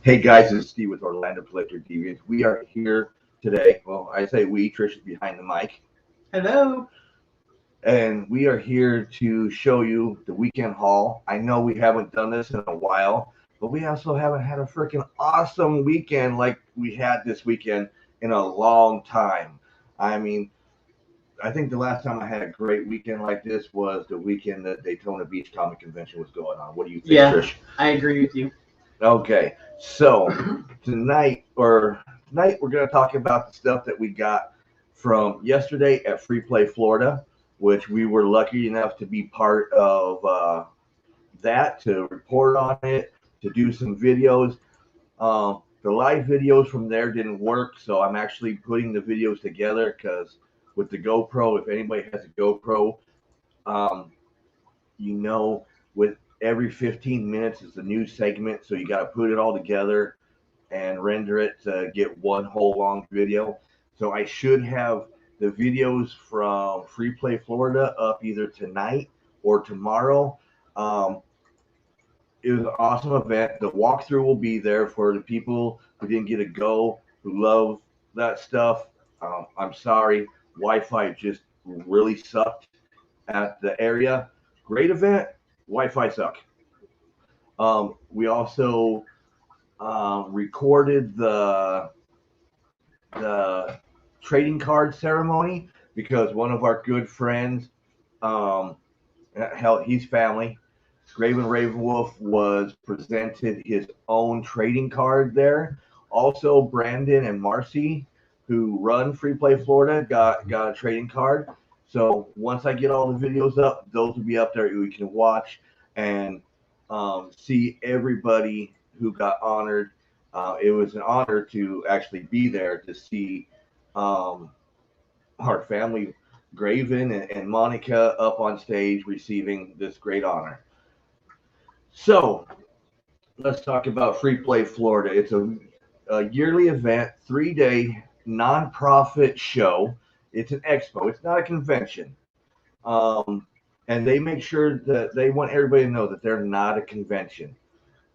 Hey guys, it's Steve with Orlando Collector Deviants. We are here today. Well, I say we, Trish is behind the mic. Hello. And we are here to show you the weekend haul. I know we haven't done this in a while, but we also haven't had a freaking awesome weekend like we had this weekend in a long time. I mean, I think the last time I had a great weekend like this was the weekend that Daytona Beach Comic Convention was going on. What do you think, Yeah, Trish? I agree with you. Okay, so tonight we're going to talk about the stuff that we got from yesterday at Freeplay, Florida, which we were lucky enough to be part of that to report on it, to do some videos. The live videos from there didn't work, so I'm actually putting the videos together because with the GoPro, if anybody has a GoPro, um, with every 15 minutes is a new segment, so you got to put it all together and render it to get one whole long video. So I should have the videos from Freeplay Florida up either tonight or tomorrow. Um, it was an awesome event. The walkthrough will be there for the people who didn't get to go, who love that stuff. I'm sorry, Wi-Fi just really sucked at the area. Great event, Wi-Fi suck. We also recorded the trading card ceremony because one of our good friends, um, hell, he's family. Graven Ravenwolf was presented his own trading card there. Also, Brandon and Marcy, who run Free Play Florida, got a trading card. So once I get all the videos up, those will be up there. We can watch and see everybody who got honored. It was an honor to actually be there to see um, our family, Graven and Monica, up on stage receiving this great honor. So let's talk about Free Play Florida. It's a yearly event, 3 day nonprofit show. It's an expo. It's not a convention. Um, and they make sure that they want everybody to know that they're not a convention,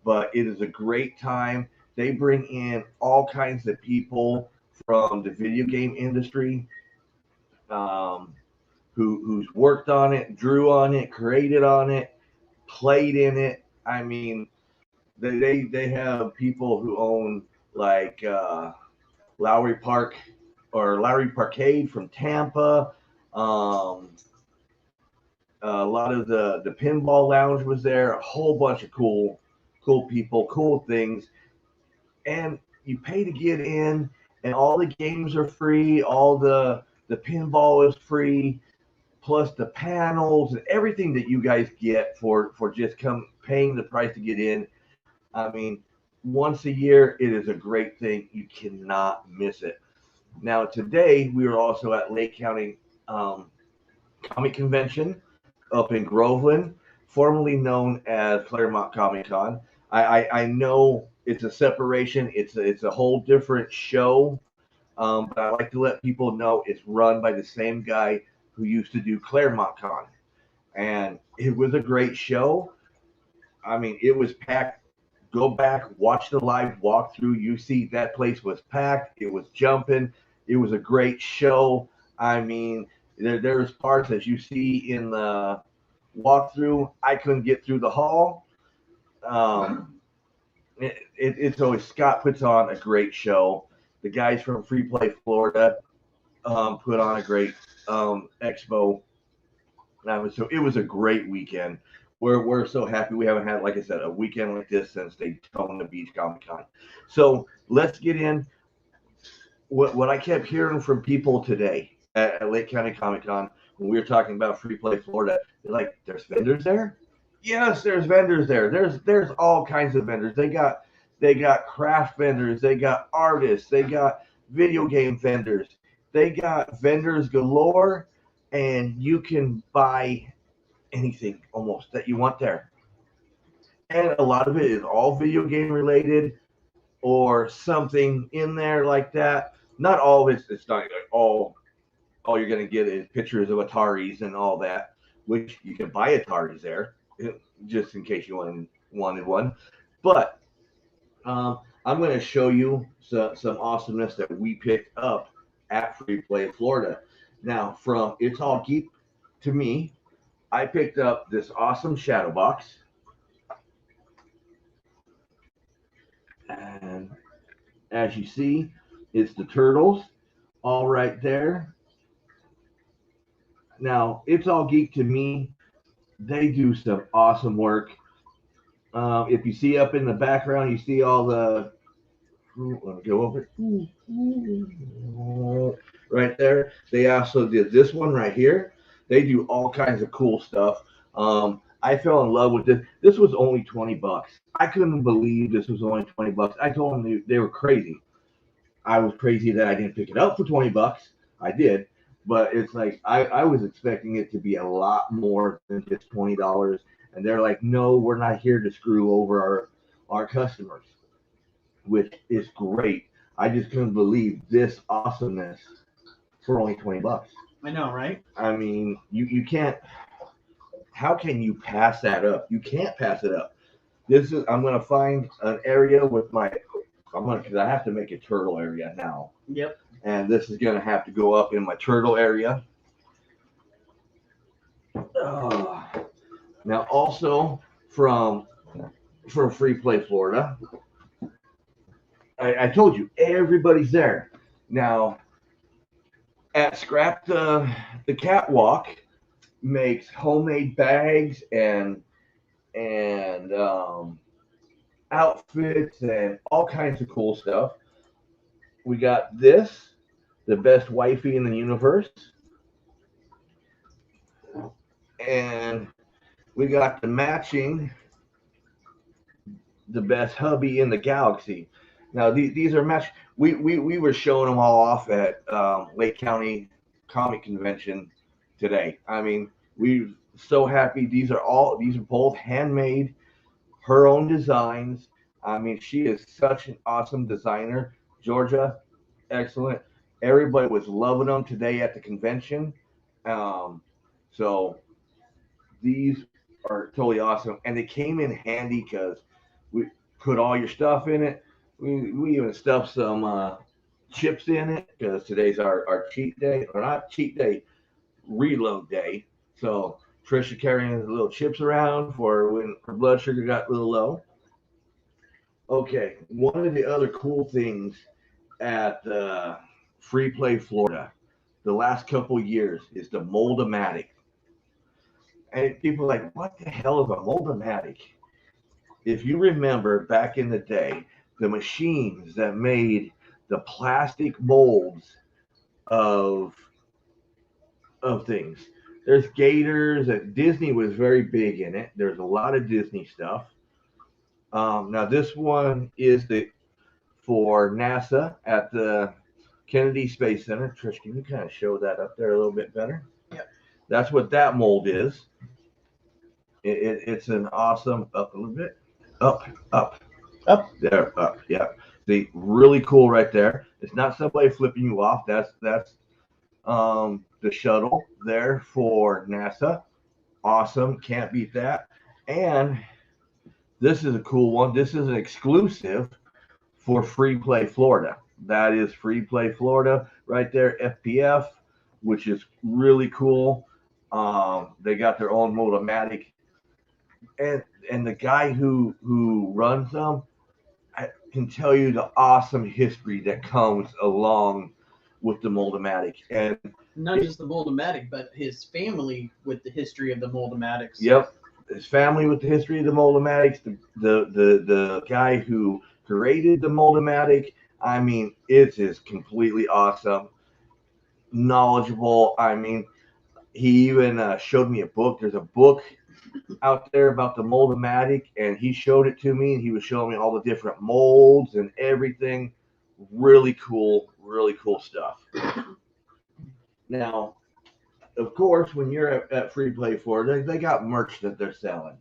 but it is a great time. They bring in all kinds of people from the video game industry, um, who's worked on it, drew on it, created on it, played in it. I mean, they have people who own like Lowry Park or Lowry Parkade from Tampa. Um, a lot of the pinball lounge was there. A whole bunch of cool people, cool things, and you pay to get in, and all the games are free. All the pinball is free, plus the panels and everything that you guys get for just come paying the price to get in. I mean, once a year, it is a great thing. You cannot miss it. Now, today, we were also at Lake County Comic Convention up in Groveland, formerly known as Claremont Comic Con. I know it's a separation, it's a whole different show, but I like to let people know it's run by the same guy who used to do Claremont Con. And it was a great show. I mean, it was packed. Go back, watch the live walkthrough. You see that place was packed. It was jumping. It was a great show. I mean, there's parts as you see in the walkthrough. I couldn't get through the hall. It's always Scott puts on a great show. The guys from Free Play Florida put on a great expo. So it was a great weekend. We're so happy we haven't had, like I said, a weekend like this since Daytona Beach Comic Con. So let's get in. What I kept hearing from people today at Lake County Comic Con when we were talking about Free Play Florida, they're like, "There's vendors there." Yes, there's vendors there. There's all kinds of vendors. They got craft vendors. They got artists. They got video game vendors. They got vendors galore, and you can buy anything almost that you want there. And a lot of it is all video game related or something in there like that. Not all of it's not like all you're gonna get is pictures of Ataris and all that, which you can buy Ataris there just in case you wanted one. But I'm going to show you some awesomeness that we picked up at Freeplay, Florida. Now, from It's All Geek to me, I picked up this awesome shadow box. And as you see, it's the turtles all right there. Now, It's All Geek to me, they do some awesome work. If you see up in the background, you see all the. Let me go over right there. They also did this one right here. They do all kinds of cool stuff. I fell in love with this. This was only $20. I couldn't believe this was only $20. I told them they were crazy. I was crazy that I didn't pick it up for $20. I did, but it's like I was expecting it to be a lot more than just $20. And they're like, no, we're not here to screw over our customers, which is great. I just couldn't believe this awesomeness for only $20. I know, right? I mean, you can't. How can you pass that up? You can't pass it up. I'm gonna find an area with my. Because I have to make a turtle area now. Yep. And this is gonna have to go up in my turtle area. Now, also from Freeplay, Florida. I told you everybody's there now. At Scrap the Catwalk makes homemade bags and outfits and all kinds of cool stuff. We got this, the best wifey in the universe, and we got the matching, the best hubby in the galaxy. Now these are match. We were showing them all off at Lake County Comic Convention today. I mean, we're so happy. These are both handmade, her own designs. I mean, she is such an awesome designer. Georgia, excellent. Everybody was loving them today at the convention. So these are totally awesome, and they came in handy because we put all your stuff in it. We even stuffed some chips in it because today's our cheat day, or not cheat day, reload day. So Trisha carrying the little chips around for when her blood sugar got a little low. Okay, one of the other cool things at Freeplay, Florida, the last couple years is the Moldomatic. And people are like, what the hell is a Moldomatic? If you remember back in the day, the machines that made the plastic molds of things. There's gators. Disney was very big in it. There's a lot of Disney stuff. Now this one is for NASA at the Kennedy Space Center. Trish, can you kind of show that up there a little bit better? Yep. That's what that mold is. It's an awesome up a little bit. Up there, up. Yeah. See, really cool right there. It's not somebody flipping you off. That's the shuttle there for NASA. Awesome. Can't beat that. And this is a cool one. This is an exclusive for Freeplay, Florida. That is Freeplay, Florida right there. FPF, which is really cool. They got their own Moldomatic. And the guy who runs them, I can tell you the awesome history that comes along with the Moldomatic. And not just the Moldomatic, but his family with the history of the Moldomatics. Yep, his family with the history of the Moldomatics. The guy who created the Moldomatic. I mean, it is completely awesome, knowledgeable. I mean, he even showed me a book. There's a book out there about the Moldomatic, and he showed it to me, and he was showing me all the different molds and everything. Really cool stuff. Now, of course, when you're at Freeplay Florida, they got merch that they're selling.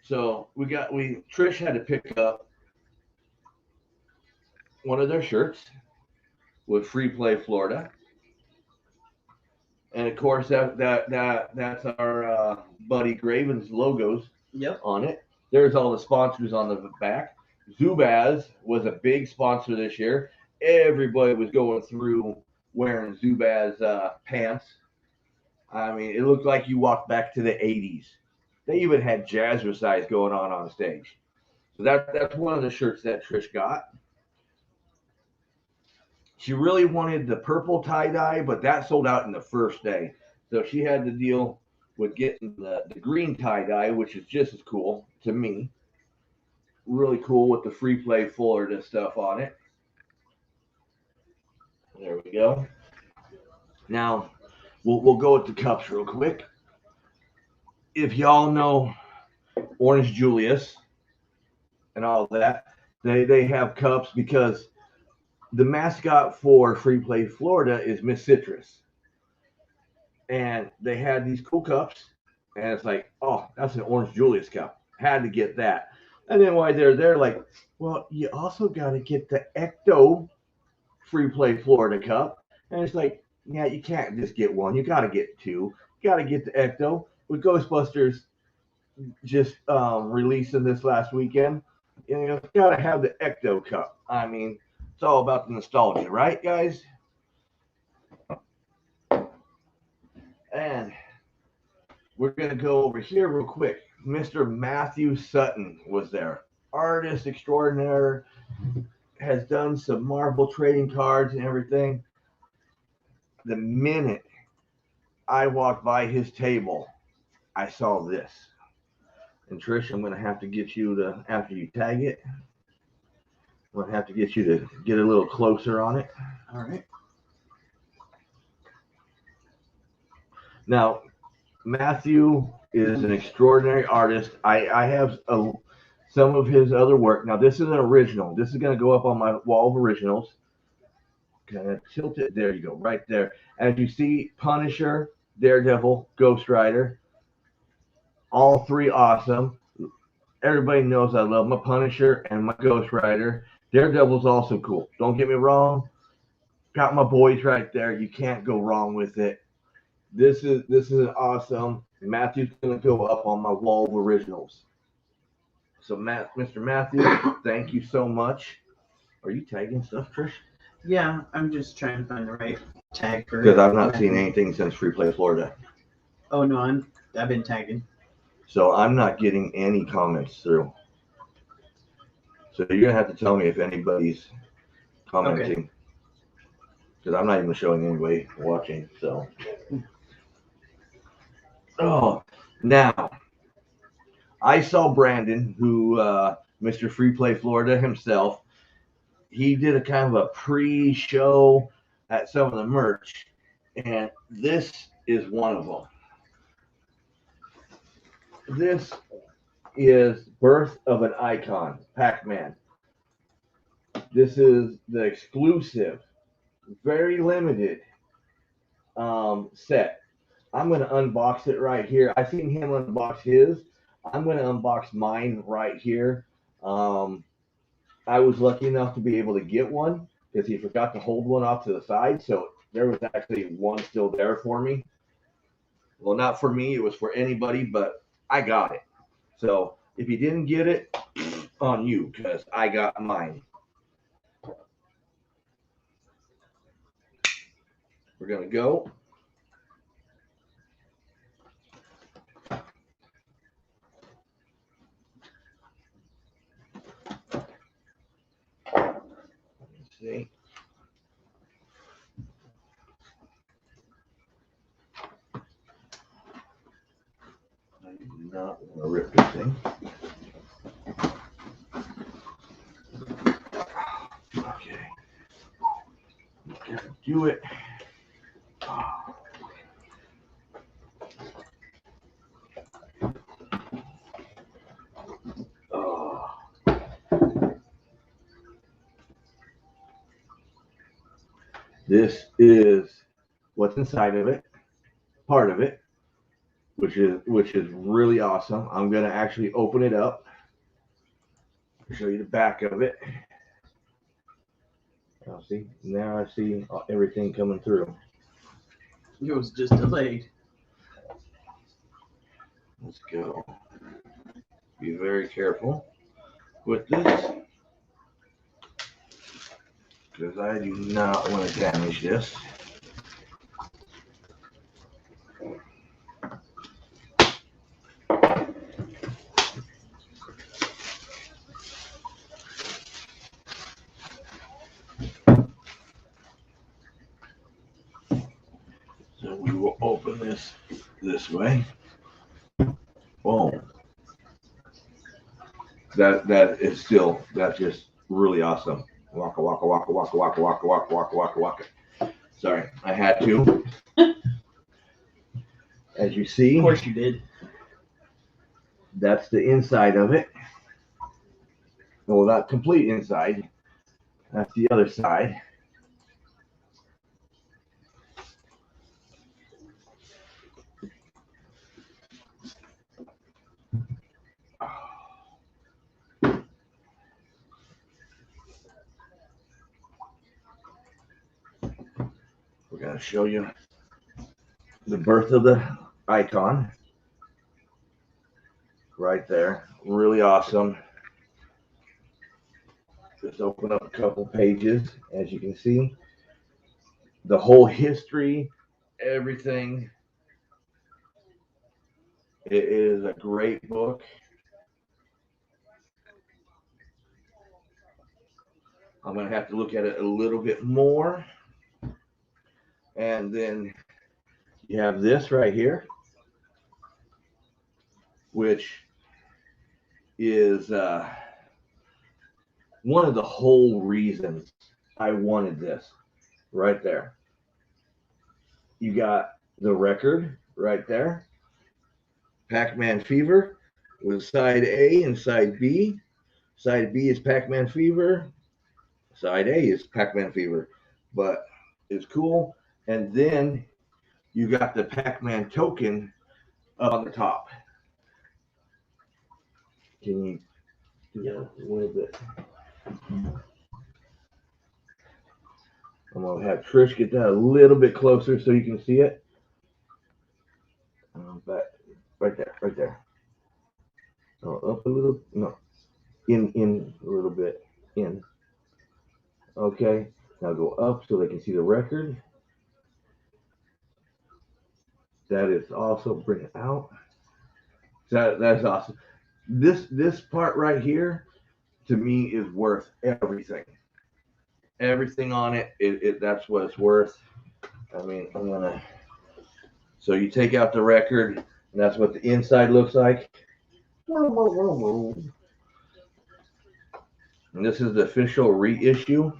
So Trish had to pick up one of their shirts with Freeplay Florida. And of course, that's our buddy Graven's logos Yep. on it. There's all the sponsors on the back. Zubaz was a big sponsor this year. Everybody was going through wearing Zubaz pants. I mean, it looked like you walked back to the 80s. They even had jazzercise going on stage. So that's one of the shirts that Trish got. She really wanted the purple tie-dye, but that sold out in the first day. So she had to deal with getting the green tie-dye, which is just as cool to me. Really cool with the Freeplay Florida stuff on it. There we go. Now, we'll go with the cups real quick. If y'all know Orange Julius and all that, they have cups because the mascot for Freeplay Florida is Miss Citrus. And they had these cool cups, and it's like, oh, that's an Orange Julius cup. Had to get that. And then while they're like, well, you also got to get the Ecto Freeplay Florida cup. And it's like, yeah, you can't just get one. You got to get two. You got to get the Ecto. With Ghostbusters just releasing this last weekend, you got to have the Ecto cup. I mean, it's all about the nostalgia, right, guys? And we're going to go over here real quick. Mr. Matthew Sutton was there. Artist extraordinaire, has done some Marvel trading cards and everything. The minute I walked by his table, I saw this. And Trish, I'm going to have to get you to, after you tag it, I'm going to have to get you to get a little closer on it. All right. Now, Matthew is an extraordinary artist. I have some of his other work. Now, this is an original. This is going to go up on my wall of originals. Kind of tilt it. There you go, right there. As you see, Punisher, Daredevil, Ghost Rider, all three awesome. Everybody knows I love my Punisher and my Ghost Rider. Daredevil's also cool. Don't get me wrong. Got my boys right there. You can't go wrong with it. This is an awesome. Matthew's gonna go up on my wall of originals. So Mr. Matthew, thank you so much. Are you tagging stuff, Trish? Yeah, I'm just trying to find the right tag for it. Because I've not seen anything since Freeplay Florida. Oh no, I've been tagging. So I'm not getting any comments through. So you're gonna have to tell me if anybody's commenting. Because I'm not even showing anybody watching. So now I saw Brandon, who Mr. Freeplay Florida himself. He did a kind of a pre-show at some of the merch, and this is one of them. This is Birth of an Icon, Pac-Man. This is the exclusive, very limited set. I'm going to unbox it right here. I've seen him unbox his. I'm going to unbox mine right here. I was lucky enough to be able to get one because he forgot to hold one off to the side. So there was actually one still there for me. Well, not for me. It was for anybody, but I got it. So if you didn't get it, on you, because I got mine. We're going to go. Let's see. I do not want to rip this thing. Okay. Gotta do it. This is what's inside of it, part of it, which is really awesome. I'm gonna actually open it up, show you the back of it. Now see, now I see everything coming through. It was just delayed. Let's go. Be very careful with this, because I do not want to damage this. So we will open this way. Boom. That's just really awesome. Waka waka waka waka waka waka waka waka waka waka. Sorry, I had to. As you see, Of course you did. that's the inside of it. Well, not complete inside. That's the other side. We're going to show you the birth of the icon right there. Really awesome. Just open up a couple pages. As you can see, the whole history, everything. It is a great book. I'm going to have to look at it a little bit more. And then you have this right here, which is one of the whole reasons I wanted this right there. You got the record right there. Pac-Man Fever with side A and side B. Side B is Pac-Man Fever. Side A is Pac-Man Fever. But it's cool. And then you got the Pac-Man token up on the top. Can you do that a little bit? I'm going to have Trish get that a little bit closer so you can see it. Back, right there, right there. Oh, up a little, no, in a little bit, in. Okay, now go up so they can see the record. That is also, bring it out. That's awesome. This part right here, to me, is worth everything. Everything on it, that's what it's worth. I mean, I'm gonna. So you take out the record, and that's what the inside looks like. And this is the official reissue.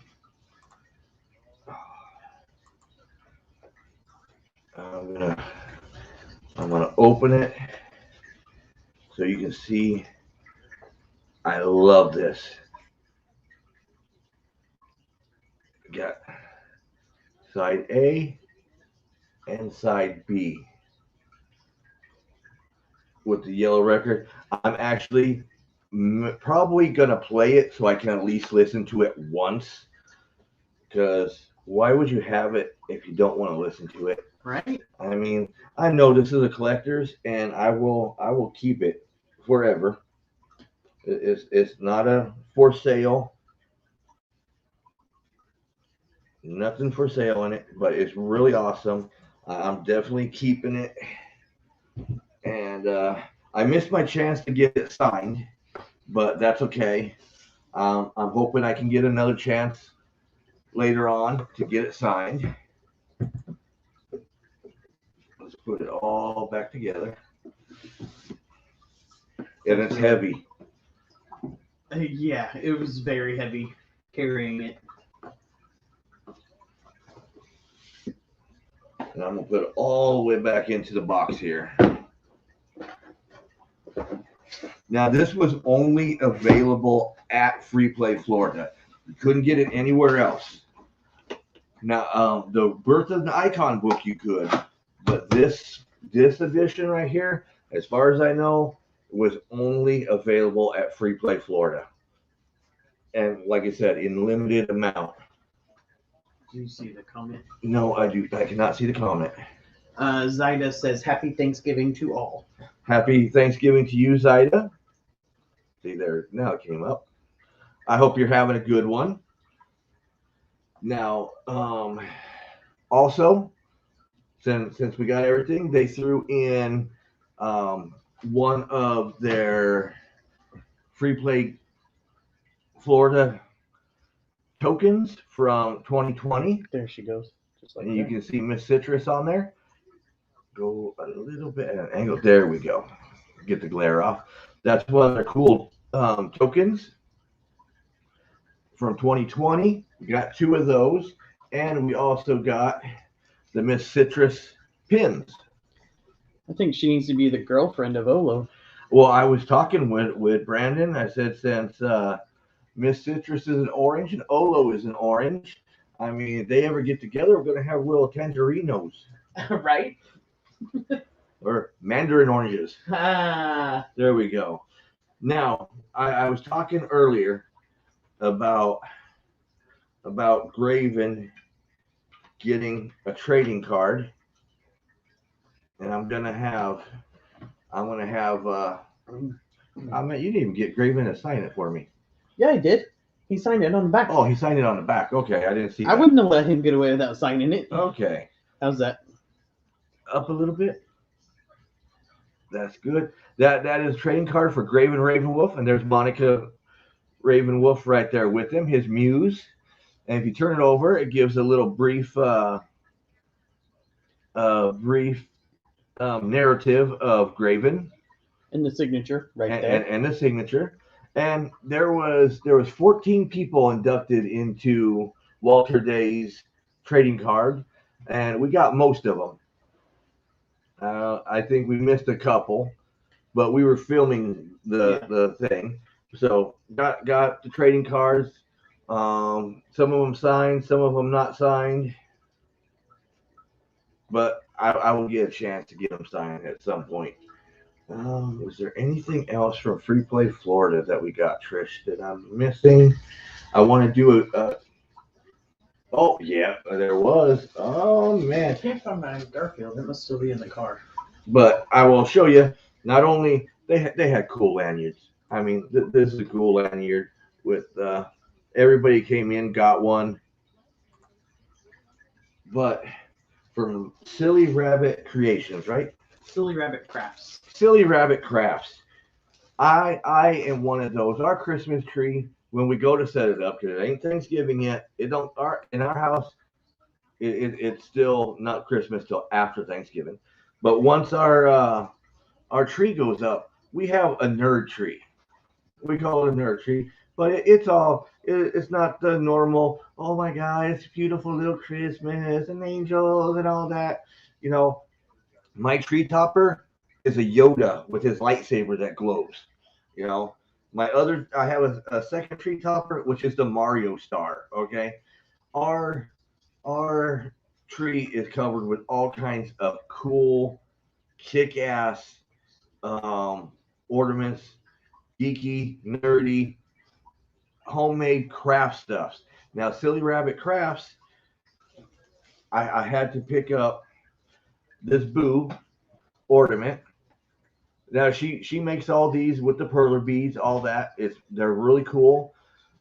I'm gonna open it so you can see. I love this. Got side A and side B with the yellow record. I'm actually probably gonna play it so I can at least listen to it once, because why would you have it if you don't want to listen to it? Right. I mean, I know this is a collector's, and I will keep it forever. It's not a for sale. Nothing for sale in it, but it's really awesome. I'm definitely keeping it. And I missed my chance to get it signed, but that's okay. I'm hoping I can get another chance later on to get it signed. Let's put it all back together. And it's heavy. Yeah, it was very heavy carrying it. And I'm going to put it all the way back into the box here. Now, this was only available at Freeplay, Florida. You couldn't get it anywhere else. Now, the Birth of the Icon book you could, but this edition right here, as far as I know, was only available at Freeplay, Florida. And like I said, in limited amount. Do you see the comment? No, I cannot see the comment. Zyda says, "Happy Thanksgiving to all." Happy Thanksgiving to you, Zyda. See there, now it came up. I hope you're having a good one. Now, also, since we got everything, they threw in one of their Freeplay Florida tokens from 2020. There she goes. Just like And you can see Miss Citrus on there. Go a little bit at an angle. There we go. Get the glare off. That's one of their cool tokens from 2020. We got 2 of those. And we also got the Miss Citrus pins. I think she needs to be the girlfriend of Olo. Well, I was talking with Brandon. I said, since Miss Citrus is an orange and Olo is an orange, I mean, if they ever get together, we're going to have little tangerinos. Right? Or mandarin oranges. Ah. There we go. Now, I was talking earlier about Graven getting a trading card. And I'm gonna have I mean, you didn't even get Graven to sign it for me. Yeah, he did. He signed it on the back. Oh, he signed it on the back. Okay, I didn't see that. I wouldn't have let him get away without signing it. Okay. How's that? Up a little bit. That's good. That is a trading card for Graven Ravenwolf, and there's Monica Ravenwolf right there with him, his muse. And if you turn it over, it gives a little brief narrative of Graven. And the signature right there. And the signature. And there was 14 people inducted into Walter Day's trading card, and we got most of them. I think we missed a couple, but we were filming the thing. So got the trading cards. Some of them signed, some of them not signed. But I will get a chance to get them signed at some point. Is there anything else from Freeplay Florida that we got, Trish, that I'm missing? I want to do a oh, yeah, there was. Oh, man. I can't find my Garfield. It must still be in the car. But I will show you, not only, they had cool lanyards. I mean, this is a cool lanyard with, everybody came in, got one. But from Silly Rabbit Creations, right? Silly Rabbit Crafts. Silly Rabbit Crafts. I am one of those. Our Christmas tree, when we go to set it up, because it ain't Thanksgiving yet, in our house, it's still not Christmas till after Thanksgiving. But once our tree goes up, we have a nerd tree. We call it a nerd tree, but it's not the normal, oh my God, it's beautiful little Christmas and angels and all that. You know, my tree topper is a Yoda with his lightsaber that glows. You know, I have a second tree topper, which is the Mario star. Okay, our tree is covered with all kinds of cool, kick-ass ornaments, geeky, nerdy, homemade craft stuffs. Now, Silly Rabbit Crafts, I had to pick up this Boo ornament. Now she makes all these with the perler beads, all that. They're really cool.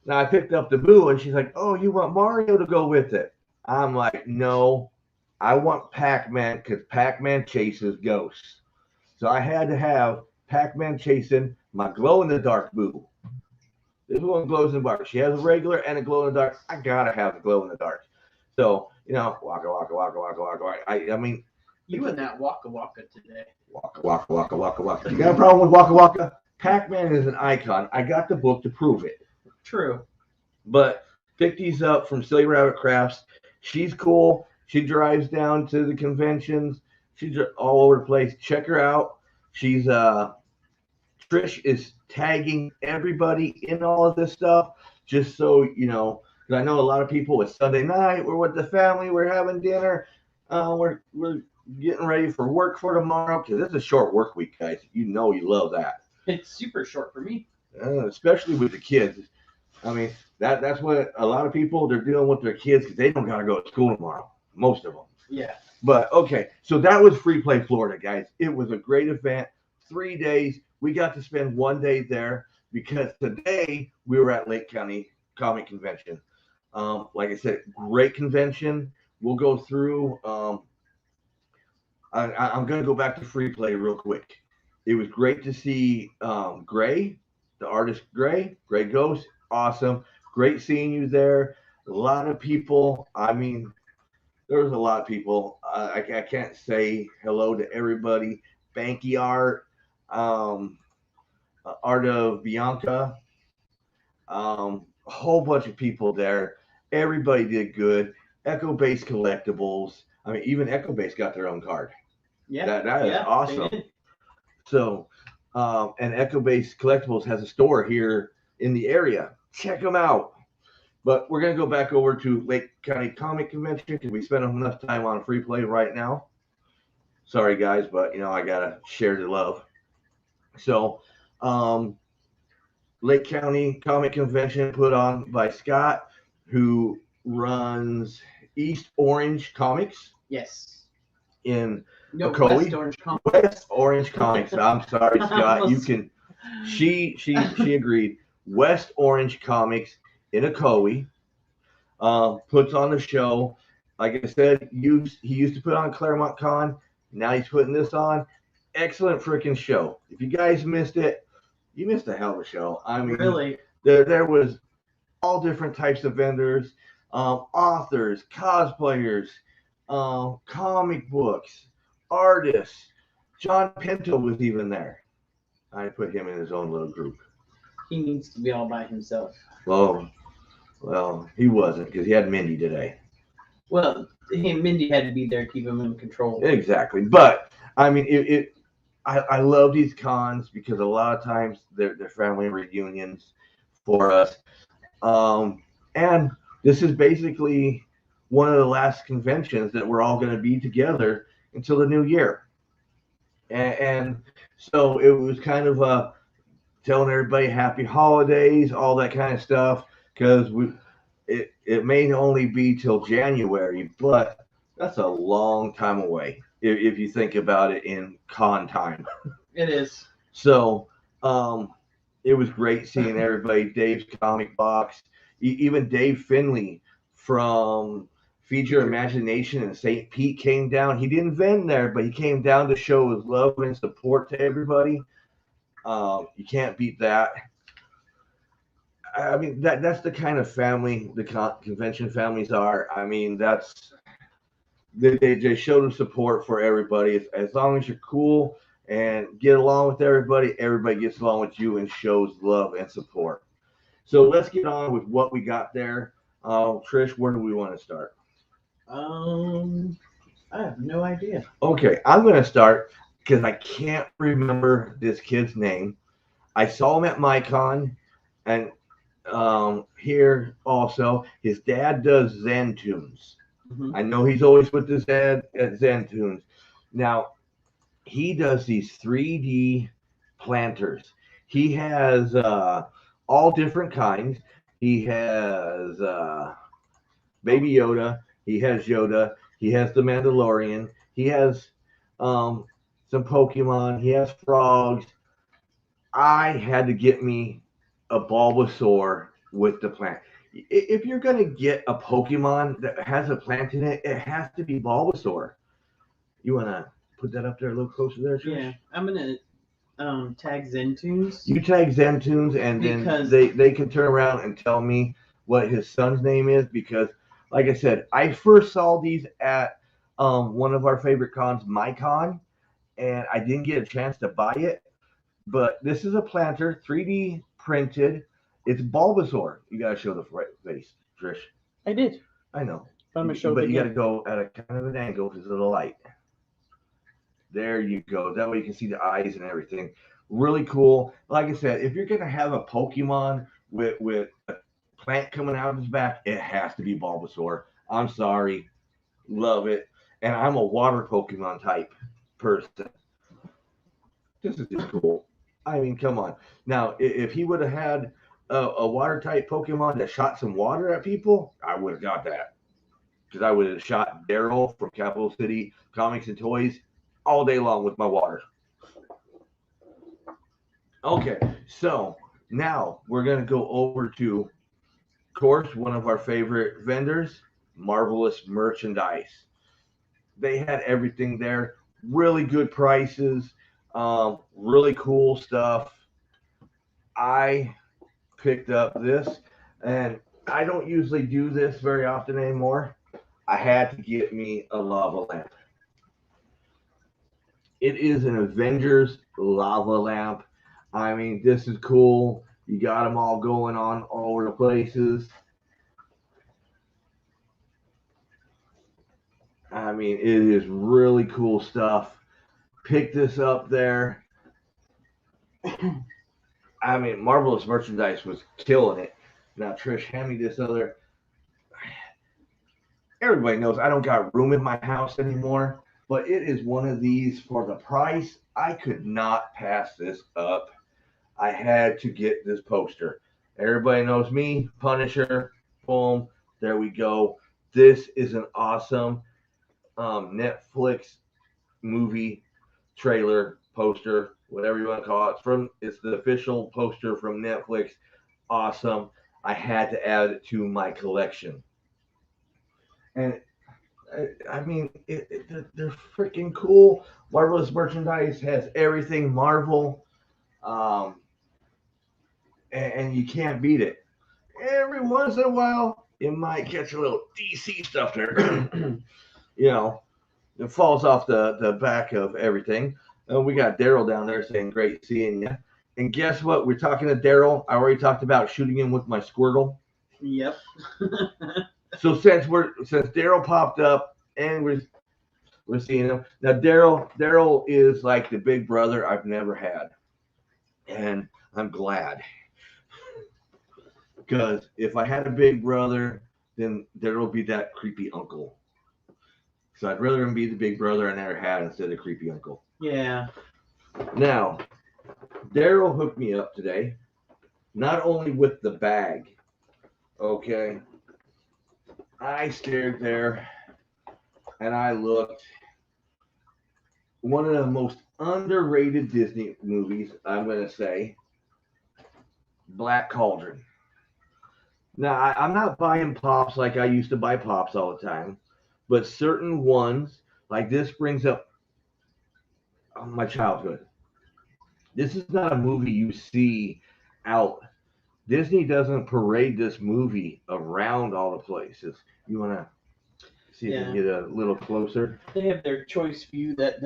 Now I picked up the Boo and she's like, "Oh, you want Mario to go with it?" I'm like, "No, I want Pac-Man because Pac-Man chases ghosts." So I had to have Pac-Man chasing my glow-in-the-dark Boo. This one glows in the dark. She has a regular and a glow-in-the-dark. I gotta have the glow-in-the-dark. So, you know, waka waka waka waka waka waka. I mean, you and that Waka Waka today. Waka waka waka waka waka. You got a problem with Waka Waka? Pac-Man is an icon. I got the book to prove it. True. But pick these up from Silly Rabbit Crafts. She's cool. She drives down to the conventions. She's all over the place. Check her out. She's Trish is tagging everybody in all of this stuff, just so you know. Because I know a lot of people. It's Sunday night. We're with the family. We're having dinner. We're getting ready for work for tomorrow because it's a short work week, guys. You know you love that. It's super short for me, especially with the kids. I mean, that's what a lot of people, they're dealing with their kids because they don't gotta go to school tomorrow. Most of them. Yeah. But okay, so that was Freeplay Florida, guys. It was a great event. 3 days. We got to spend 1 day there. because today we were at Lake County Comic Convention. Like I said, great convention. We'll go through. I'm going to go back to Freeplay real quick. It was great to see Gray, the artist Gray Ghost. Awesome. Great seeing you there. A lot of people. I mean, there was a lot of people. I can't say hello to everybody. Banky Art, Art of Bianca, a whole bunch of people there. Everybody did good. Echo Base Collectibles. I mean, even Echo Base got their own card. Yeah, That is awesome. So, and Echo Base Collectibles has a store here in the area. Check them out. But we're going to go back over to Lake County Comic Convention because we spent enough time on Freeplay right now. Sorry, guys, but, I got to share the love. So, Lake County Comic Convention put on by Scott, who runs East Orange Comics. Yes. In No, Ocoee. West Orange Comics. West Orange Comics. I'm sorry, Scott. You can. She agreed. West Orange Comics in Ocoee. Puts on the show. Like I said, he used to put on Claremont Con. Now he's putting this on. Excellent freaking show. If you guys missed it, you missed a hell of a show. I mean, really, there was all different types of vendors, authors, cosplayers, comic books, artists. John Pinto was even there. I put him in his own little group. He needs to be all by himself. Well, he wasn't because he had Mindy today. Well, Mindy had to be there to keep him in control. Exactly. But, I mean, I love these cons because a lot of times they're family reunions for us. And this is basically one of the last conventions that we're all going to be together until the new year. And so it was kind of telling everybody happy holidays, all that kind of stuff, because it may only be till January, but that's a long time away if you think about it in con time. It is. So it was great seeing everybody. Dave's Comic Box, even Dave Finley from Feed Your Imagination in St. Pete came down. He didn't vend there, but he came down to show his love and support to everybody. You can't beat that. I mean, that's the kind of family the convention families are. I mean, they show the support for everybody. As long as you're cool and get along with everybody gets along with you and shows love and support. So let's get on with what we got there. Trish, where do we want to start? I have no idea. Okay, I'm going to start because I can't remember this kid's name. I saw him at MyCon, and here also, his dad does Zen Tunes. Mm-hmm. I know he's always with his dad at Zen Tunes. Now, he does these 3D planters. He has all different kinds. He has Baby Yoda. He has Yoda. He has the Mandalorian. He has some Pokemon. He has frogs. I had to get me a Bulbasaur with the plant. If you're going to get a Pokemon that has a plant in it, it has to be Bulbasaur. You want to put that up there a little closer there, Trish? Yeah, I'm going to tag Zentunes. You tag Zentunes, and then they can turn around and tell me what his son's name is, because, like I said, I first saw these at one of our favorite cons, MyCon, and I didn't get a chance to buy it. But this is a planter, 3D printed. It's Bulbasaur. You gotta show the right face, Trish. I did. I know. I'm gonna show. But you gotta go at a kind of an angle because of the light. There you go. That way you can see the eyes and everything. Really cool. Like I said, if you're gonna have a Pokemon with a plant coming out of his back, it has to be Bulbasaur. I'm sorry. Love it. And I'm a water Pokemon type person. This is just cool. I mean, come on. Now, if he would have had a water type Pokemon that shot some water at people, I would have got that. Because I would have shot Daryl from Capital City Comics and Toys all day long with my water. Okay, so Now we're going to go over to, of course, one of our favorite vendors, Marvelous Merchandise. They had everything there, really good prices, really cool stuff. I picked up this, and I don't usually do this very often anymore. I had to get me a lava lamp. It is an Avengers lava lamp. I mean, this is cool. You got them all going on all over the places. I mean, it is really cool stuff. Pick this up there. I mean, Marvelous Merchandise was killing it. Now, Trish, hand me this other. Everybody knows I don't got room in my house anymore, but it is one of these for the price. I could not pass this up. I had to get this poster. Everybody knows me, Punisher. Boom. There we go. This is an awesome Netflix movie trailer poster, whatever you want to call it. It's the official poster from Netflix. Awesome. I had to add it to my collection. And I mean, they're freaking cool. Marvelous Merchandise has everything Marvel, and you can't beat it. Every once in a while, you might catch a little DC stuff there. It falls off the back of everything. We got Daryl down there saying, "Great seeing you." And guess what? We're talking to Daryl. I already talked about shooting him with my Squirtle. Yep. So since Daryl popped up and we're seeing him now, Daryl is like the big brother I've never had, and I'm glad, because if I had a big brother, then Daryl would be that creepy uncle. So I'd rather him be the big brother I never had instead of creepy uncle. Yeah. Now, Daryl hooked me up today, not only with the bag. Okay. I stared there and I looked. One of the most underrated Disney movies, I'm going to say, Black Cauldron. Now, I'm not buying pops like I used to buy pops all the time, but certain ones, like this, brings up my childhood. This is not a movie you see out. Disney doesn't parade this movie around all the places. You want to see if you can get a little closer? They have their choice view that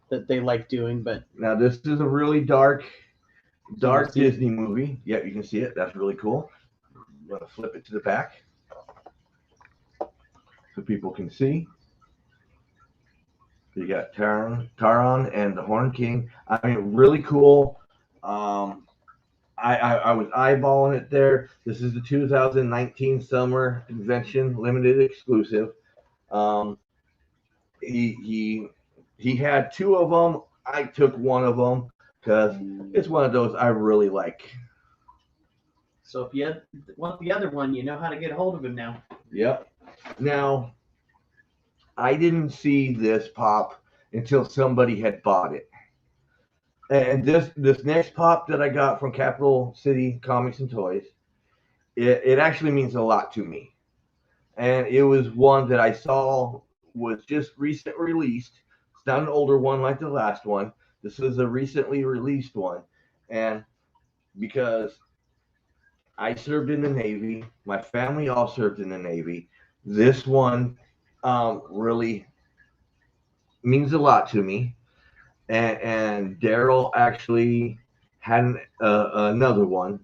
they like doing, but now this is a really dark Disney movie. Yeah, you can see it. That's really cool. I'm going to flip it to the back so people can see. You got Taron and the Horn King. I mean, really cool. I was eyeballing it there. This is the 2019 Summer Convention Limited Exclusive. He had two of them. I took one of them because it's one of those I really like. So if you want the other one, you know how to get a hold of him now. Yep. Now, I didn't see this pop until somebody had bought it. And this next pop that I got from Capital City Comics and Toys, it actually means a lot to me. And it was one that I saw was just recently released. It's not an older one like the last one. This is a recently released one. And because I served in the Navy, my family all served in the Navy, this one really means a lot to me. And Daryl actually had another one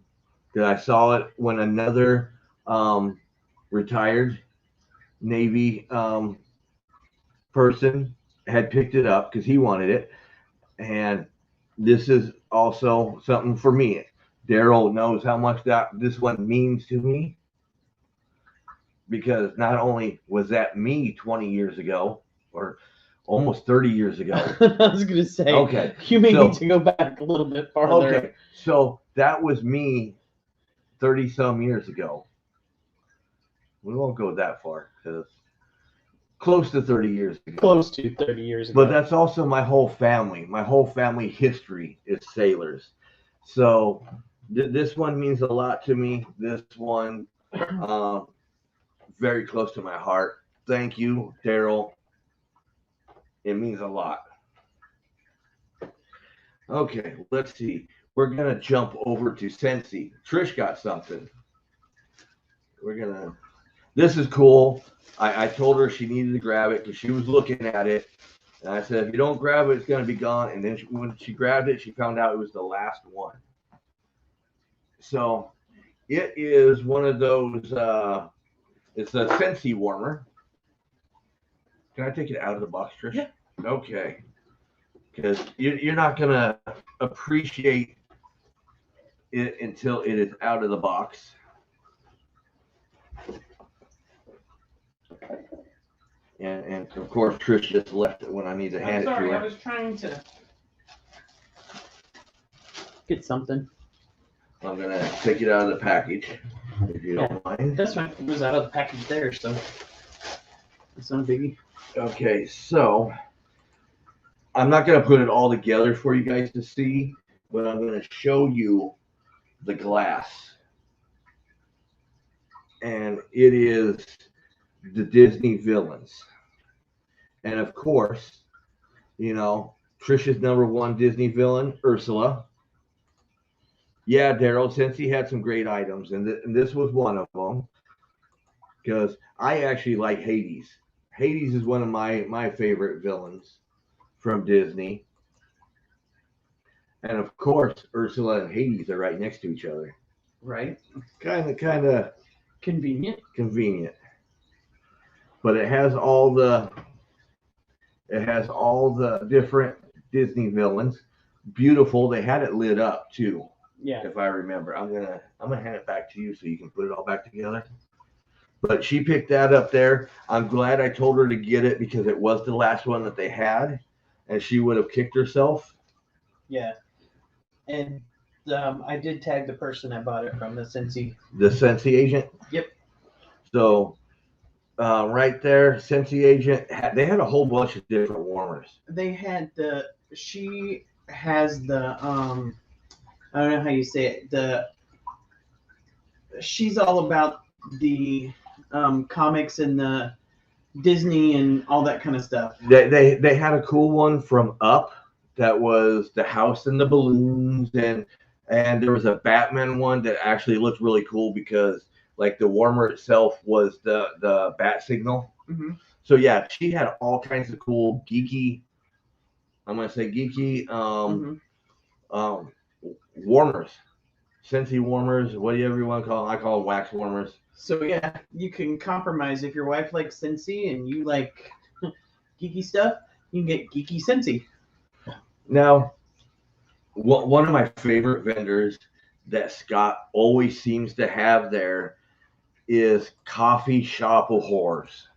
that I saw it when another retired Navy person had picked it up because he wanted it. And this is also something for me. Daryl knows how much this one means to me, because not only was that me 20 years ago, or almost 30 years ago. I was going to say, okay, you may need to go back a little bit farther. Okay, so that was me 30 some years ago. We won't go that far because close to 30 years ago. Close to 30 years ago. But that's also my whole family. My whole family history is sailors. So this one means a lot to me. This one, very close to my heart. Thank you, Daryl. It means a lot. Okay, let's see. We're gonna jump over to Sensi. Trish got something. This is cool. I told her she needed to grab it because she was looking at it. And I said, if you don't grab it, it's going to be gone. And then when she grabbed it, she found out it was the last one. So it is one of those, it's a Sensi warmer. Can I take it out of the box, Trish? Yeah. Okay. Because you're not going to appreciate it until it is out of the box. And of course, Trish just left it when I need to hand it to her. I was trying to get something. I'm going to take it out of the package, if you don't mind. This one was out of the package there, so it's not a biggie. Okay, so I'm not going to put it all together for you guys to see, but I'm going to show you the glass. And it is the Disney villains. And of course, you know, Trish's number one Disney villain, Ursula. Yeah, Daryl, since he had some great items, and this was one of them, because I actually like Hades. Hades is one of my favorite villains from Disney. And of course, Ursula and Hades are right next to each other. Right. Kind of convenient. But it has all the different Disney villains. Beautiful. They had it lit up too. Yeah. If I remember. I'm gonna hand it back to you so you can put it all back together. But she picked that up there. I'm glad I told her to get it because it was the last one that they had, and she would have kicked herself. Yeah. And I did tag the person I bought it from, the Sensi. The Sensi agent? Yep. So right there, Sensi agent, they had a whole bunch of different warmers. They had she has the, I don't know how you say it, she's all about the comics and the Disney and all that kind of stuff. They had a cool one from Up that was the house and the balloons, and there was a Batman one that actually looked really cool because like the warmer itself was the bat signal. Mm-hmm. So yeah, she had all kinds of cool geeky, I'm gonna say geeky warmers, Sensi warmers, whatever you want to call them. I call them wax warmers. So yeah, you can compromise if your wife likes Sensi and you like geeky stuff. You can get geeky Sensi. Now, one of my favorite vendors that Scott always seems to have there is Coffee Shop of Horrors.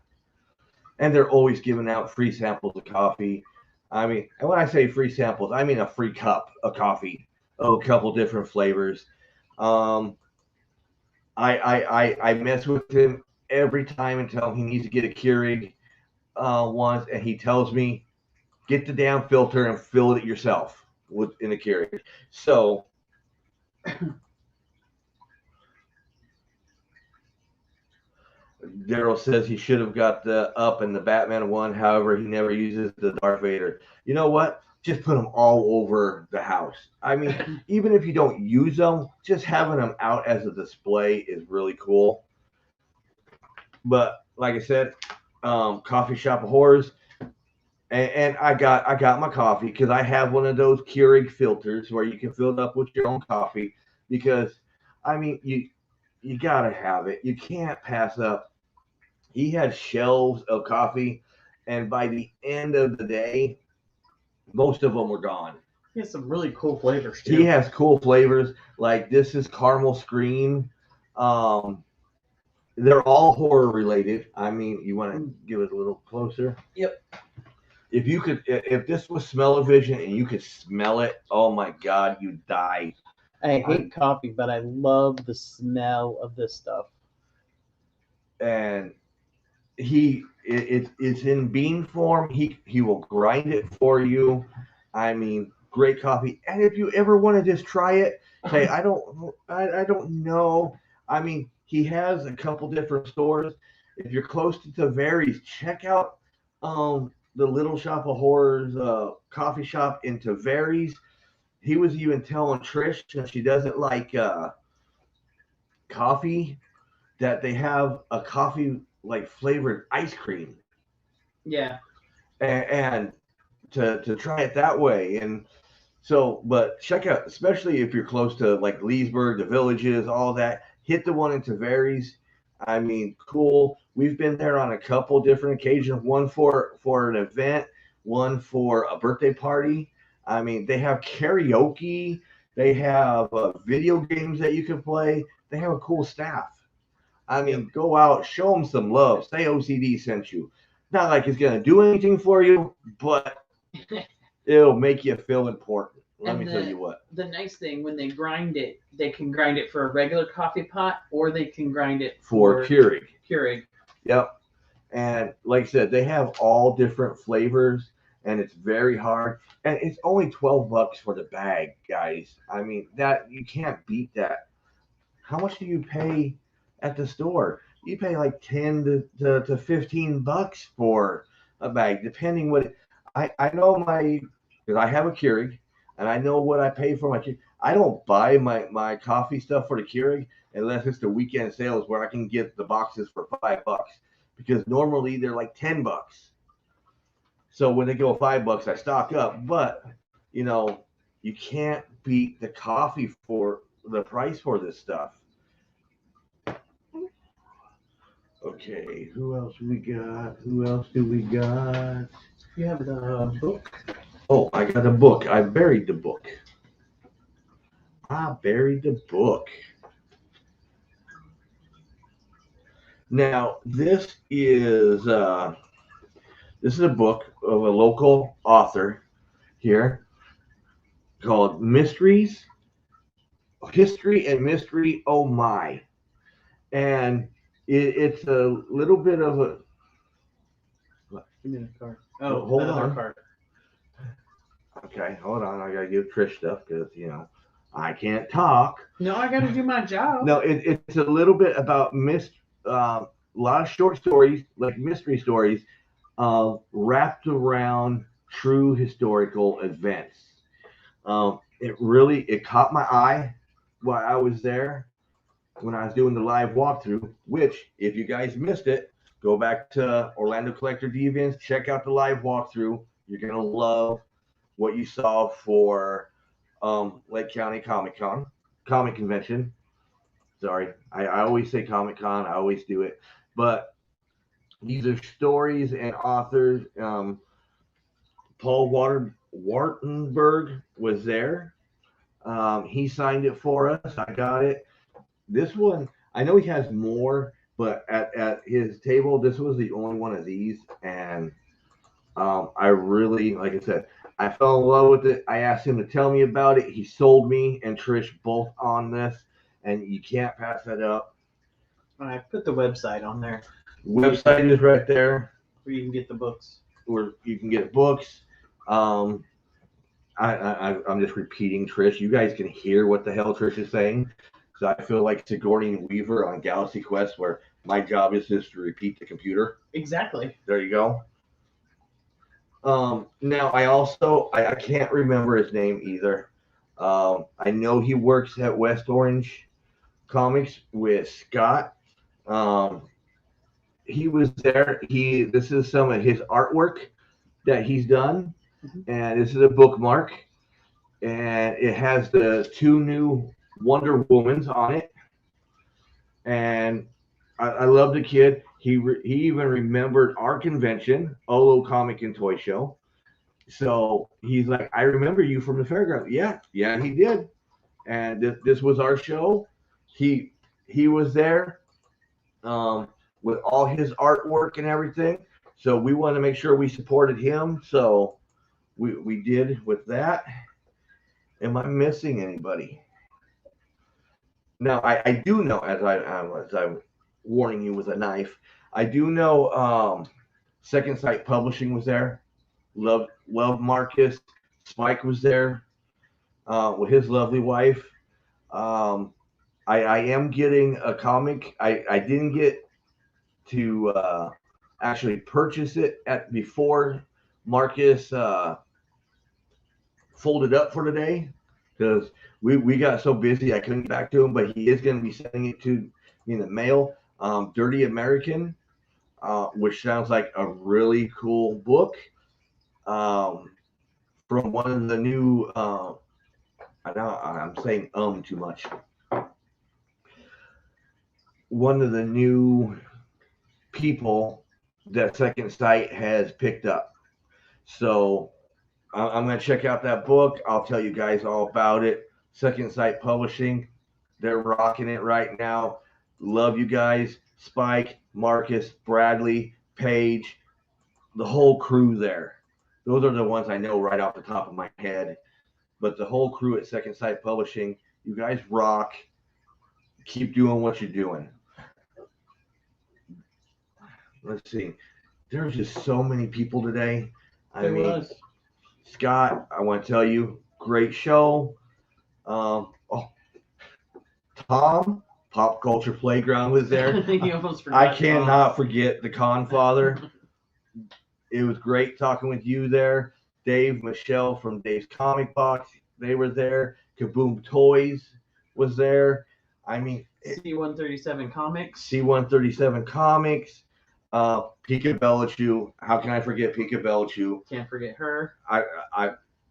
And they're always giving out free samples of coffee. I mean, and when I say free samples, I mean a free cup of coffee of a couple different flavors. I mess with him every time and tell him he needs to get a Keurig once, and he tells me, get the damn filter and fill it yourself in a Keurig. So Daryl says he should have got the Up and the Batman one. However, he never uses the Darth Vader. You know what? Just put them all over the house. I mean, even if you don't use them, just having them out as a display is really cool. But like I said, Coffee Shop of Horrors. And I got my coffee because I have one of those Keurig filters where you can fill it up with your own coffee. Because I mean, you gotta have it. You can't pass up. He had shelves of coffee, and by the end of the day, most of them were gone. He has some really cool flavors too. He has cool flavors. Like this is caramel scream. They're all horror related. I mean, you want to give it a little closer? Yep. If this was smell-o-vision and you could smell it, oh my God, you'd die. I hate coffee, but I love the smell of this stuff. And it's in bean form. He will grind it for you. I mean, great coffee. And if you ever want to just try it, say I don't know. I mean, he has a couple different stores. If you're close to Tavares, check out the Little Shop of Horrors coffee shop in Tavares. He was even telling Trish that she doesn't like coffee, that they have a coffee like flavored ice cream. Yeah. And to try it that way. And so, but check out, especially if you're close to like Leesburg, the Villages, all that, hit the one in Tavares. I mean, cool. We've been there on a couple different occasions, one for an event, one for a birthday party. I mean, they have karaoke, they have video games that you can play, they have a cool staff. I mean, go out, show them some love, say OCD sent you. Not like it's going to do anything for you, but it'll make you feel important. Let me tell you what. The nice thing, when they grind it, they can grind it for a regular coffee pot, or they can grind it For Keurig. Keurig. Yep. And like I said, they have all different flavors, and it's very hard. And it's only $12 for the bag, guys. I mean, that you can't beat that. How much do you pay at the store? You pay like 10 to $15 for a bag, depending what. I know because I have a Keurig, and I know what I pay for my Keurig. I don't buy my coffee stuff for the Keurig unless it's the weekend sales where I can get the boxes for $5, because normally they're like $10. So when they go $5, I stock up. But you can't beat the coffee for the price for this stuff. Okay, who else we got? Who else do we got? You have the book. Oh, I got a book. I buried the book. Now, this is a book of a local author here called History and Mystery, Oh My. And it's a little bit of a... Give me the card. Oh, hold on. Card. Okay, hold on. I got to give Trish stuff because, I can't talk. No, I got to do my job. No, it's a little bit about a lot of short stories, like mystery stories, wrapped around true historical events. It caught my eye while I was there when I was doing the live walkthrough, which, if you guys missed it, go back to Orlando Collector Deviants, check out the live walkthrough. You're going to love what you saw for Lake County Comic Convention. Sorry, I always say Comic Con. I always do it. But these are stories and authors. Paul Wartenberg was there. He signed it for us. I got it. This one, I know he has more, but at his table, this was the only one of these. And I really, like I said, I fell in love with it. I asked him to tell me about it. He sold me and Trish both on this, and you can't pass that up. I put the website on there. Website is right there. Where you can get the books. Where you can get books. I'm just repeating Trish. You guys can hear what the hell Trish is saying. So I feel like Sigourney Weaver on Galaxy Quest, where my job is just to repeat the computer. Exactly. There you go. Now I can't remember his name either. I know he works at West Orange Comics with Scott. He was there. This is some of his artwork that he's done, and this is a bookmark, and it has the 2 new Wonder Womans on it. And I love the kid. He even remembered our convention, Olo Comic and Toy Show. So he's like, I remember you from the fairground. Yeah, he did. And this was our show. He was there with all his artwork and everything. So we wanted to make sure we supported him. So we did with that. Am I missing anybody? Now, I do know, as I'm warning you with a knife, I do know Second Sight Publishing was there. Love Marcus. Spike was there with his lovely wife. I am getting a comic. I didn't get to actually purchase it before Marcus folded up for today because we got so busy I couldn't get back to him. But he is going to be sending it to me in the mail. Dirty American, which sounds like a really cool book. From one of the new. I know I'm saying too much. One of the new people that Second Sight has picked up. So I'm going to check out that book. I'll tell you guys all about it. Second Sight Publishing, they're rocking it right now. Love you guys. Spike, Marcus, Bradley, Paige, the whole crew there. Those are the ones I know right off the top of my head. But the whole crew at Second Sight Publishing, you guys rock. Keep doing what you're doing. Let's see. There's just so many people today. I mean, Scott, I want to tell you, great show. Tom, Pop Culture Playground was there. I cannot forget the Con Father. It was great talking with you there. Dave, Michelle from Dave's Comic Box, they were there. Kaboom Toys was there. I mean, C137 Comics. C137 Comics. Pika Belichiu. How can I forget Pika Belichiu? Can't forget her.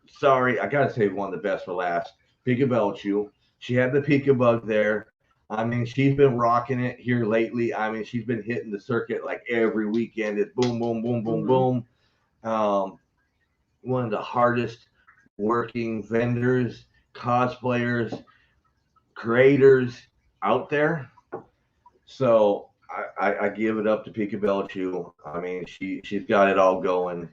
Sorry, I gotta say one of the best for last. Pika Belichiu. She had the Pika bug there. I mean, she's been rocking it here lately. I mean, she's been hitting the circuit like every weekend. It's boom, boom, boom, boom, boom. One of the hardest working vendors, cosplayers, creators out there. So I give it up to Pika Belichiu. I mean, she's got it all going.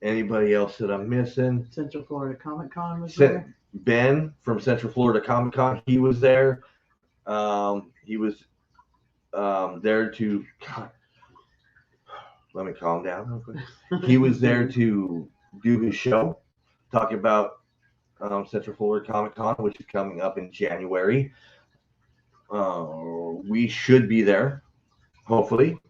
Anybody else that I'm missing? Central Florida Comic Con was there. Ben from Central Florida Comic Con, he was there. He was there to. God, let me calm down real quick. He was there to do his show, talk about Central Florida Comic Con, which is coming up in January. We should be there, hopefully.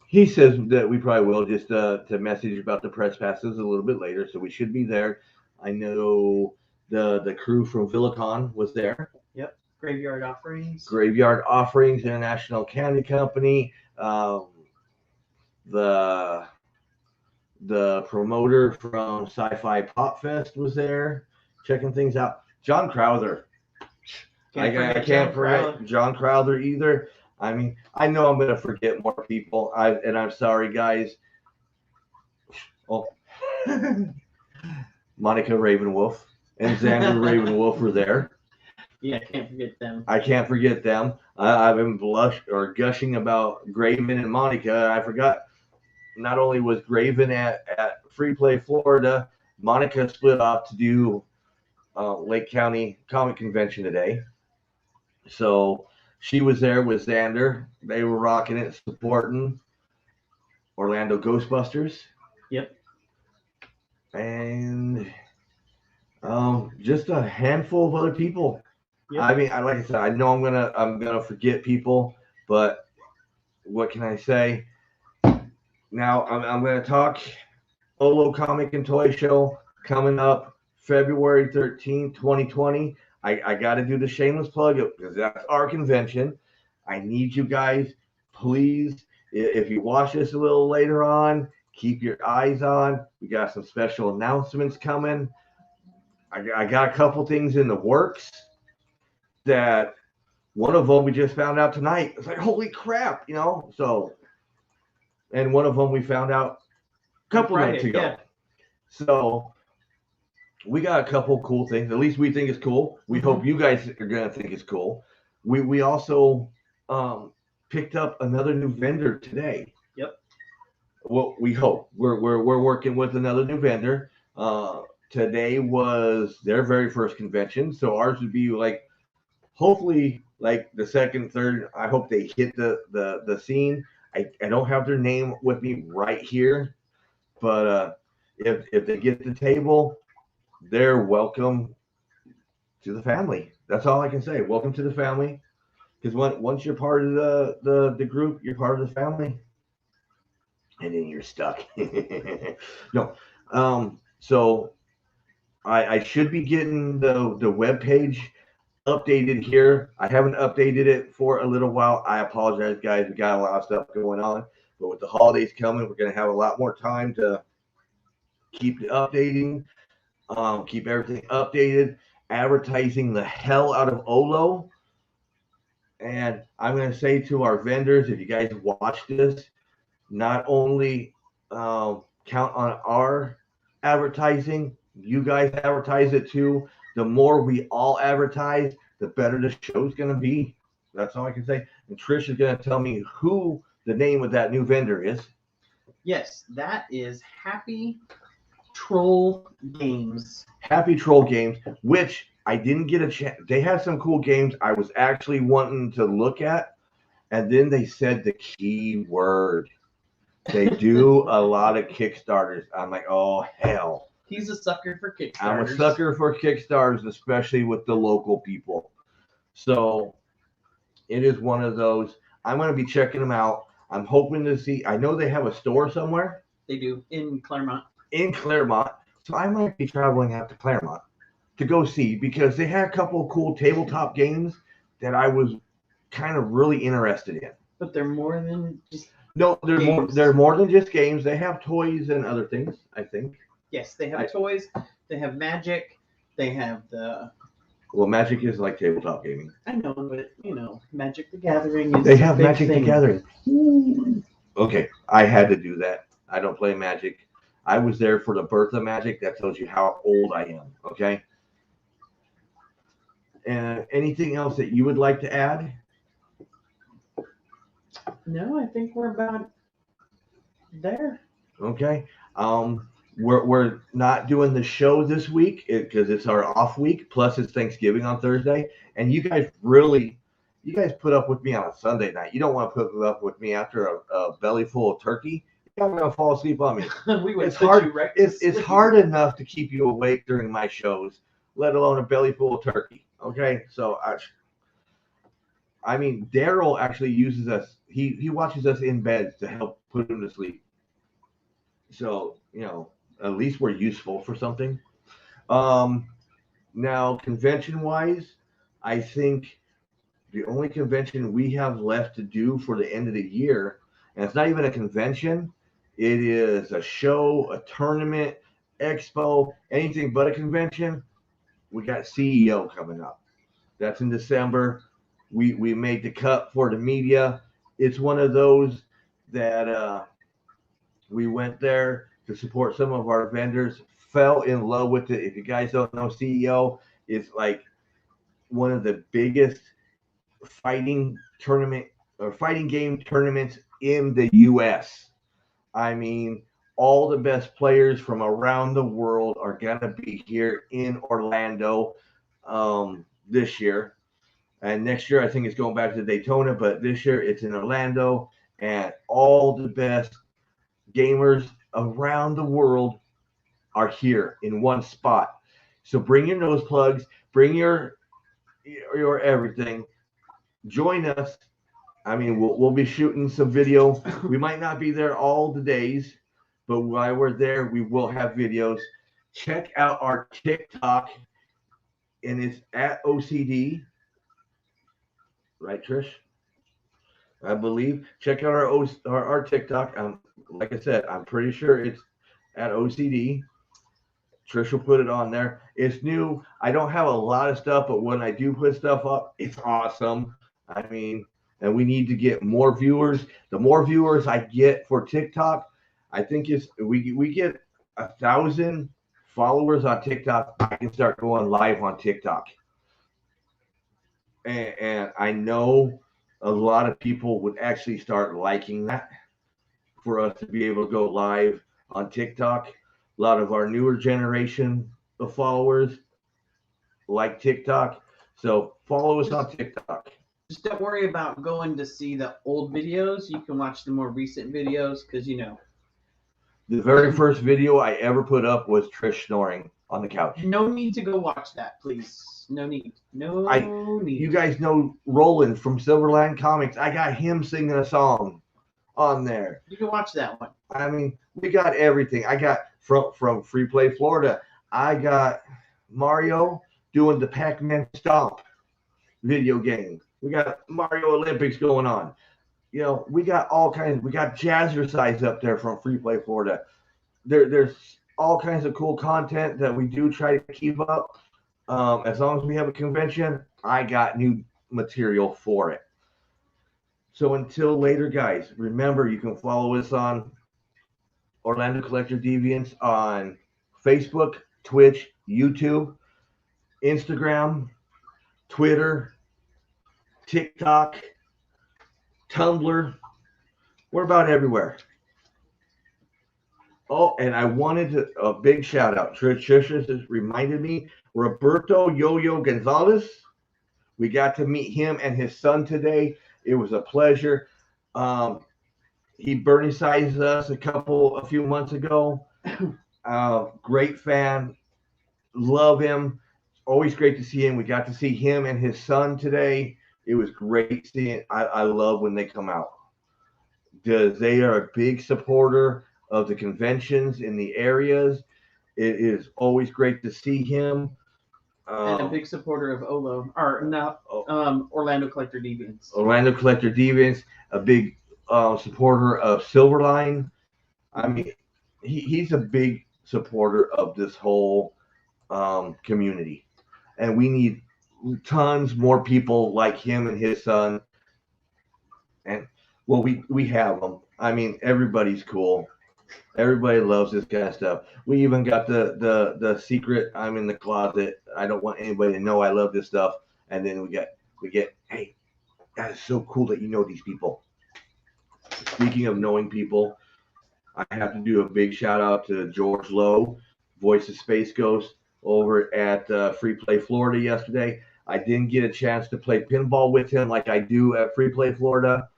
He says that we probably will, just to message about the press passes a little bit later, so we should be there. I know the crew from Villicon was there. Yep. Graveyard Offerings. Graveyard Offerings, International Candy Company. The promoter from Sci-Fi Pop Fest was there, checking things out. John Crowther. I can't forget John Crowther either. I mean, I know I'm going to forget more people, and I'm sorry, guys. Oh, Monica Ravenwolf and Xander Ravenwolf were there. Yeah, I can't forget them. I can't forget them. I've been gushing about Graven and Monica. I forgot. Not only was Graven at Freeplay, Florida, Monica split off to do Lake County Comic Convention today. So she was there with Xander. They were rocking it, supporting Orlando Ghostbusters. Yep. And just a handful of other people. Yep. I mean, like I said, I know I'm gonna forget people, but what can I say? Now I'm gonna talk Olo Comic and Toy Show coming up February 13th, 2020. I got to do the shameless plug because that's our convention. I need you guys, please, if you watch this a little later on, keep your eyes on. We got some special announcements coming. I got a couple things in the works that one of them we just found out tonight. It's like, holy crap, you know? So, and one of them we found out a couple nights ago. Yeah. So, we got a couple cool things. At least we think it's cool. We hope you guys are gonna think it's cool. We also picked up another new vendor today. Yep. Well, we hope we're working with another new vendor. Today was their very first convention, so ours would be like hopefully like the second, third. I hope they hit the scene. I don't have their name with me right here, but if they get the table, they're welcome to the family. That's all I can say. Welcome to the family. Because once you're part of the group, you're part of the family, and then you're stuck. No, so I should be getting the web page updated here. I haven't updated it for a little while. I apologize, guys. We got a lot of stuff going on, but with the holidays coming, we're gonna have a lot more time to keep updating, keep everything updated, advertising the hell out of Olo. And I'm going to say to our vendors, if you guys watch this, not only count on our advertising, you guys advertise it too. The more we all advertise, the better the show's going to be. That's all I can say. And Trish is going to tell me who the name of that new vendor is. Yes, that is Happy Troll Games. Happy Troll Games, which I didn't get a chance. They had some cool games I was actually wanting to look at, and then they said the key word. They do a lot of Kickstarters. I'm like, oh hell. He's a sucker for Kickstarters. I'm a sucker for Kickstarters, especially with the local people. So it is one of those. I'm going to be checking them out. I'm hoping to see. I know they have a store somewhere. They do in Claremont. So I might be traveling out to Claremont to go see, because they had a couple of cool tabletop games that I was kind of really interested in. But they're more than just they're more than just games. They have toys and other things, I think. Yes, they have toys. They have Magic. They have the. Well, Magic is like tabletop gaming. I know, but Magic the Gathering is. They have Magic the Gathering. Okay, I had to do that. I don't play Magic. I was there for the birth of Magic. That tells you how old I am. Okay. And anything else that you would like to add? No, I think we're about there. Okay. We're not doing the show this week because it's our off week. Plus, it's Thanksgiving on Thursday, and you guys put up with me on a Sunday night. You don't want to put up with me after a belly full of turkey. You're not gonna fall asleep on me. It's hard. It's hard enough to keep you awake during my shows, let alone a belly full of turkey. Okay, so I mean, Daryl actually uses us. He watches us in bed to help put him to sleep. So at least we're useful for something. Now, convention-wise, I think the only convention we have left to do for the end of the year, and it's not even a convention, it is a show, a tournament, expo, anything but a convention. We got CEO coming up. That's in December. We made the cut for the media. It's one of those that we went there to support some of our vendors, fell in love with it. If you guys don't know, CEO is like one of the biggest fighting game tournaments in the U.S. I mean, all the best players from around the world are going to be here in Orlando this year. And next year, I think it's going back to Daytona, but this year it's in Orlando. And all the best gamers around the world are here in one spot. So bring your nose plugs, bring your everything. Join us. I mean, we'll be shooting some video. We might not be there all the days, but while we're there, we will have videos. Check out our TikTok, and it's at OCD. Right, Trish? I believe. Check out our TikTok. Like I said, I'm pretty sure it's at OCD. Trish will put it on there. It's new. I don't have a lot of stuff, but when I do put stuff up, it's awesome. I mean, and we need to get more viewers. The more viewers I get for TikTok, I think we get 1,000 followers on TikTok. I can start going live on TikTok. And I know a lot of people would actually start liking that for us to be able to go live on TikTok. A lot of our newer generation of followers like TikTok. So follow us on TikTok. Just don't worry about going to see the old videos. You can watch the more recent videos because The very first video I ever put up was Trish snoring on the couch. No need to go watch that, please. No need. No need. You guys know Roland from Silverland Comics. I got him singing a song on there. You can watch that one. I mean, we got everything. I got from Freeplay, Florida. I got Mario doing the Pac-Man Stomp video game. We got Mario Olympics going on. You know, we got all kinds. We got Jazzercise up there from Freeplay, Florida. There's all kinds of cool content that we do try to keep up. As long as we have a convention, I got new material for it. So until later, guys, remember you can follow us on Orlando Collector Deviants on Facebook, Twitch, YouTube, Instagram, Twitter, TikTok, Tumblr. We're about everywhere. Oh, and I wanted a big shout out. Tricia just reminded me, Roberto Yo-Yo Gonzalez. We got to meet him and his son today. It was a pleasure. He Bernie-sized us a few months ago. Great fan. Love him. Always great to see him. We got to see him and his son today. It was great seeing. I love when they come out. They are a big supporter of the conventions in the areas. It is always great to see him. And a big supporter of Orlando Collector Deviants. Orlando Collector Deviants, a big supporter of Silverline. I mean, he's a big supporter of this whole community. And we need tons more people like him and his son. And, well, we have them. I mean, everybody's cool. Everybody loves this kind of stuff. We even got the secret. I'm in the closet. I don't want anybody to know I love this stuff. And then we get. Hey, that is so cool that you know these people. Speaking of knowing people, I have to do a big shout out to George Lowe, voice of Space Ghost, over at Freeplay, Florida yesterday. I didn't get a chance to play pinball with him like I do at Freeplay, Florida.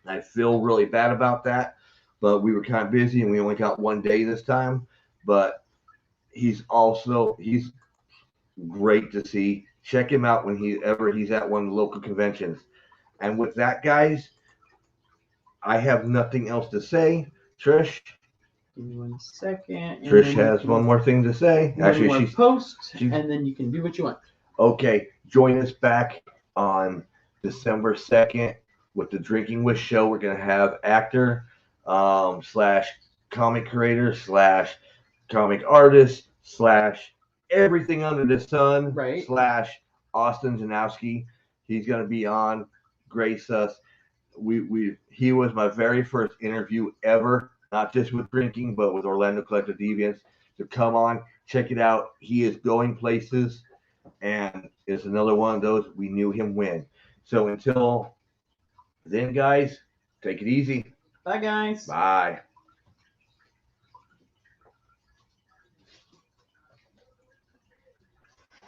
I feel really bad about that. But we were kind of busy and we only got one day this time. But he's great to see. Check him out when he's at one of the local conventions. And with that, guys, I have nothing else to say. Trish? Give me 1 second. Trish has one more thing to say. Actually, she's and then you can do what you want. Okay, join us back on December 2nd with the Drinking Wish show. We're going to have actor / comic creator / comic artist / everything under the sun / Austin Janowski. He's going to be on, grace us. He was my very first interview ever, not just with drinking, but with Orlando Collector Deviants. So come on, check it out. He is going places, and it's another one of those we knew him when. So until then, guys, take it easy. Bye, guys. Bye.